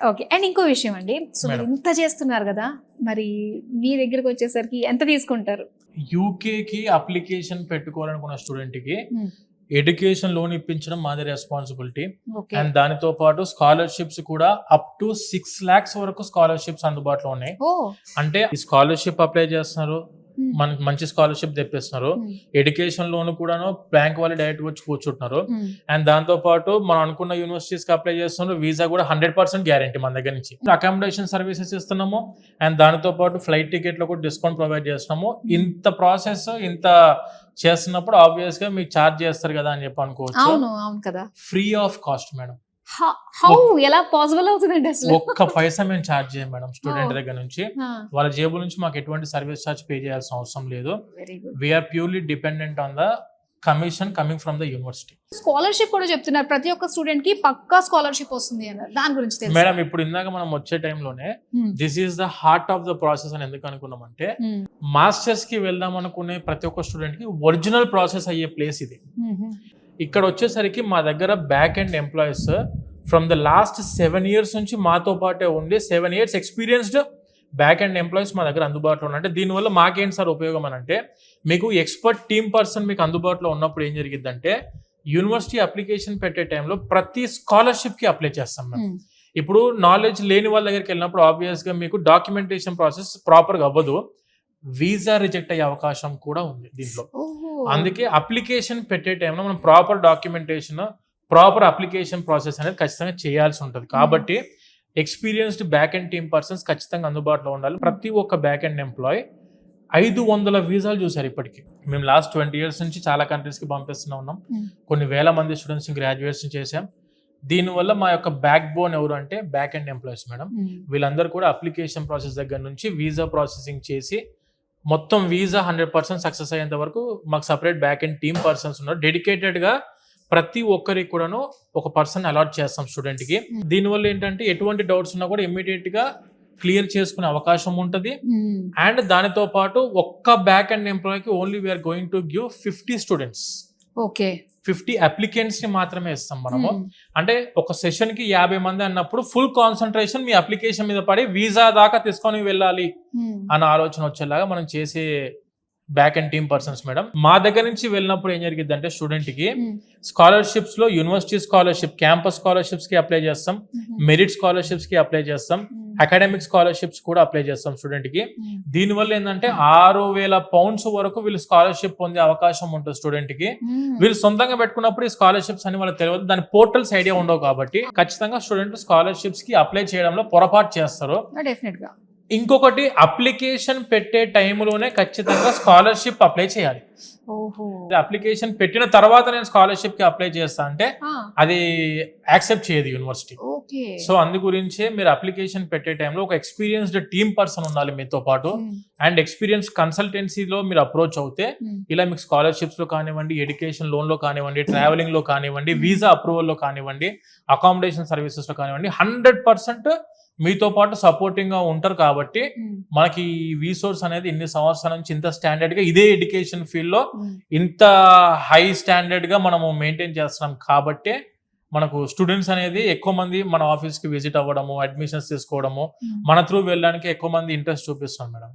Okay. And ఇంకో విషయం అండి, సో మీరు మేడం. ఇంత చేస్తున్నారు కదా, మరి మీ దగ్గరకు వచ్చేసరికి ఎంత తీసుకుంటారు? యూకేకి అప్లికేషన్ పెట్టుకోవాలనుకున్న స్టూడెంట్కి Hmm. ఎడ్యుకేషన్ లోన్ ఇప్పించడం మాది రెస్పాన్సిబిలిటీ. ఓకే. అండ్ దానితో పాటు స్కాలర్షిప్స్ కూడా అప్ టు 6 lakhs వరకు స్కాలర్షిప్స్ అందుబాటులో ఉన్నాయి. ఓ. అంటే ఈ స్కాలర్షిప్ అప్లై చేస్తున్నారు, మనకి మంచి స్కాలర్షిప్ తెప్పిస్తున్నారు. ఎడ్యుకేషన్ లోన్ కూడాను బ్యాంక్ వాళ్ళు డైరెక్ట్ వచ్చి కూర్చుంటున్నారు. అండ్ దాంతో పాటు మనం అనుకున్న యూనివర్సిటీస్ కి అప్లై చేస్తున్నారు. వీసా కూడా 100% గ్యారంటీ మన దగ్గర నుంచి. అకామిడేషన్ సర్వీసెస్ ఇస్తున్నాము. అండ్ దానితో పాటు ఫ్లైట్ టికెట్ లో కూడా డిస్కౌంట్ ప్రొవైడ్ చేస్తున్నాము. ఇంత ప్రాసెస్ ఇంత చేస్తున్నప్పుడు ఆబ్వియస్ గా మీకు ఛార్జ్ చేస్తారు కదా అని చెప్పి అనుకోవచ్చు. అవును అవును కదా. Free of cost madam. How ఎలా పాసిబుల్ అవుతుందండి అసలు? ఒక్క పైసా మేము ఛార్జ్ చేయం మేడం స్టూడెంట్ దగ్గర నుంచి. వాళ్ళ జేబు నుంచి మాకు ఎటువంటి సర్వీస్ ఛార్జ్ పే చేయాల్సిన అవసరం లేదు. Very good. We are purely dependent on the commission coming from the university. Scholarship కూడా చెప్తున్నారు, ప్రతి ఒక్క స్టూడెంట్ కి పక్కా స్కాలర్షిప్ వస్తుంది అన్నారు. దాని గురించి తెలుసు మేడం, ఇప్పుడు ఇందాక మనం వచ్చే టైంలోనే this is the heart of the process అని ఎందుకు అనుకున్నామంటే, మాస్టర్స్ కి వెళ్దాం అనుకునే ప్రతి ఒక్క స్టూడెంట్ కి ఒరిజినల్ ప్రాసెస్ అయ్యే ప్లేస్ ఇది. ఇక్కడ వచ్చేసరికి మా దగ్గర back and employees from the last 7 years నుంచి మాతో పాటే ఉండి 7 years experienced back and employees మా దగ్గర అందుబాటులో ఉన్నారు. అంటే దీనివల్ల మాకేంటి సార్ ఉపయోగం అని అంటే, మీకు ఎక్స్పర్ట్ టీమ్ పర్సన్ మీకు అందుబాటులో ఉన్నప్పుడు ఏం జరిగిద్దంటే, యూనివర్సిటీ అప్లికేషన్ పెట్టే టైంలో ప్రతి స్కాలర్షిప్ కి అప్లై చేస్తాం మేము. ఇప్పుడు నాలెడ్జ్ లేని వాళ్ళ దగ్గరికి వెళ్ళినప్పుడు ఆబ్వియస్ గా మీకు డాక్యుమెంటేషన్ ప్రాసెస్ ప్రాపర్ గా అవ్వదు, వీసా రిజెక్ట్ అయ్యే అవకాశం కూడా ఉంది దీంట్లో. అందుకే అప్లికేషన్ పెట్టే టైంలో మనం proper documentation, proper application process అనేది ఖచ్చితంగా చేయాల్సి ఉంటుంది. కాబట్టి experienced back and team persons ఖచ్చితంగా అందుబాటులో ఉండాలి. ప్రతి ఒక్క బ్యాక్ అండ్ ఎంప్లాయ్ 500 వీసాలు చూసారు ఇప్పటికి. మేము లాస్ట్ 20 years నుంచి చాలా కంట్రీస్కి పంపిస్తూనే ఉన్నాం. కొన్ని వేల మంది స్టూడెంట్స్ గ్రాడ్యుయేషన్ చేసాం. దీనివల్ల మా యొక్క బ్యాక్ బోన్ ఎవరు అంటే బ్యాక్ అండ్ ఎంప్లాయీస్ మేడం. వీళ్ళందరూ కూడా అప్లికేషన్ ప్రాసెస్ దగ్గర నుంచి వీసా ప్రాసెసింగ్ చేసి మొత్తం వీసా 100% సక్సెస్ అయ్యేంత వరకు మాకు separate back and team persons ఉన్నారు. డెడికేటెడ్గా ప్రతి ఒక్కరికి కూడాను ఒక పర్సన్ అలాట్ చేస్తాం స్టూడెంట్కి. దీనివల్ల ఏంటంటే ఎటువంటి డౌట్స్ ఉన్నా కూడా ఇమ్మీడియట్గా క్లియర్ చేసుకునే అవకాశం ఉంటుంది. అండ్ దానితో పాటు ఒక్క బ్యాక్ అండ్ ఎంప్లాయీకి only we are going to give 50 students. Okay. 50 applicants ని మాత్రమే ఇస్తాం మనము. అంటే ఒక సెషన్ కి 50 మంది అన్నప్పుడు ఫుల్ కాన్సన్ట్రేషన్ మీ అప్లికేషన్ మీద పడి వీసా దాకా తీసుకొని వెళ్ళాలి అన్న ఆలోచన వచ్చేలాగా మనం చేసే back and team persons madam. మా దగ్గర నుంచి వెళ్ళినప్పుడు ఏం జరిగింది అంటే, స్టూడెంట్ కి స్కాలర్షిప్స్ లో యూనివర్సిటీ స్కాలర్షిప్, క్యాంపస్ స్కాలర్షిప్స్ కి అప్లై చేస్తాం, మెరిట్ స్కాలర్షిప్స్ కి అప్లై చేస్తాం, అకాడమిక్ స్కాలర్షిప్స్ కూడా అప్లై చేస్తాం స్టూడెంట్ కి. దీనివల్ల ఏంటంటే 6,000 pounds వరకు వీళ్ళు స్కాలర్షిప్ పొందే అవకాశం ఉంటుంది స్టూడెంట్ కి. వీళ్ళు సొంతంగా పెట్టుకున్నప్పుడు ఈ స్కాలర్షిప్స్ అని వాళ్ళకి తెలియదు, దాని పోర్టల్స్ ఐడియా ఉండవు. కాబట్టి ఖచ్చితంగా స్టూడెంట్ స్కాలర్షిప్స్ కి అప్లై చేయడంలో పొరపాటు చేస్తారు. డెఫినెట్ గా. ఇంకొకటి, అప్లికేషన్ పెట్టే టైంలోనే ఖచ్చితంగా స్కాలర్షిప్ అప్లై చేయాలి. అప్లికేషన్ పెట్టిన తర్వాత నేను స్కాలర్షిప్ కి అప్లై చేస్తా అంటే అది యాక్సెప్ట్ చేయదు యూనివర్సిటీ. సో అందు గురించే మీరు అప్లికేషన్ పెట్టే టైంలో ఒక ఎక్స్పీరియన్స్డ్ టీమ్ పర్సన్ ఉండాలి మీతో పాటు. అండ్ ఎక్స్పీరియన్స్ కన్సల్టెన్సీలో మీరు అప్రోచ్ అవుతే ఇలా మీకు స్కాలర్షిప్స్ లో కానివ్వండి, ఎడ్యుకేషన్ లోన్ లో కానివ్వండి, ట్రావెలింగ్ లో కానివ్వండి, వీసా అప్రూవల్ లో కానివ్వండి, అకామిడేషన్ సర్వీసెస్ లో కానివ్వండి, 100% మీతో పాటు సపోర్టింగ్ గా ఉంటారు. కాబట్టి మనకి వీసోర్స్ అనేది ఇన్ని సంవత్సరాల నుంచి ఇంత స్టాండర్డ్ గా ఇదే ఎడ్యుకేషన్ ఫీల్డ్ లో ఇంత హై స్టాండర్డ్ గా మనము మెయింటైన్ చేస్తున్నాం. కాబట్టి మనకు స్టూడెంట్స్ అనేది ఎక్కువ మంది మన ఆఫీస్ కి విజిట్ అవ్వడము, అడ్మిషన్స్ తీసుకోవడము, మన త్రూ వెళ్ళడానికి ఎక్కువ మంది ఇంట్రెస్ట్ చూపిస్తాం మేడం.